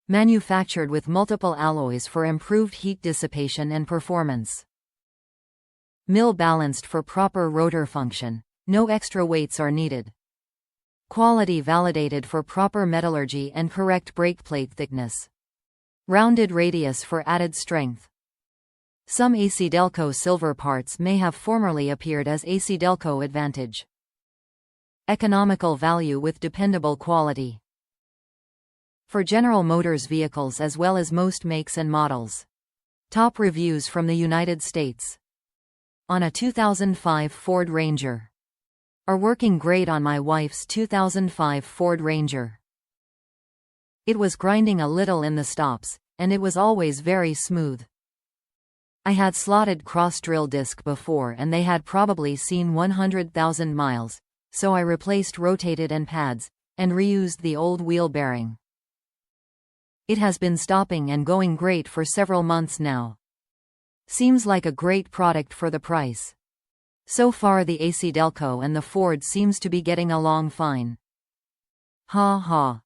Manufactured with multiple alloys for improved heat dissipation and performance. Mill balanced for proper rotor function. No extra weights are needed. Quality validated for proper metallurgy and correct brake plate thickness. Rounded radius for added strength. Some ACDelco Silver parts may have formerly appeared as ACDelco Advantage. Economical value with dependable quality. For General Motors vehicles as well as most makes and models. Top reviews from the United States. On a 2005 Ford Ranger. Are working great on my wife's 2005 Ford Ranger. It was grinding a little in the stops, and it was always very smooth. I had slotted cross-drill disc before and they had probably seen 100,000 miles, so I replaced rotated and pads, and reused the old wheel bearing. It has been stopping and going great for several months now. Seems like a great product for the price. So far the ACDelco and the Ford seems to be getting along fine. Ha ha.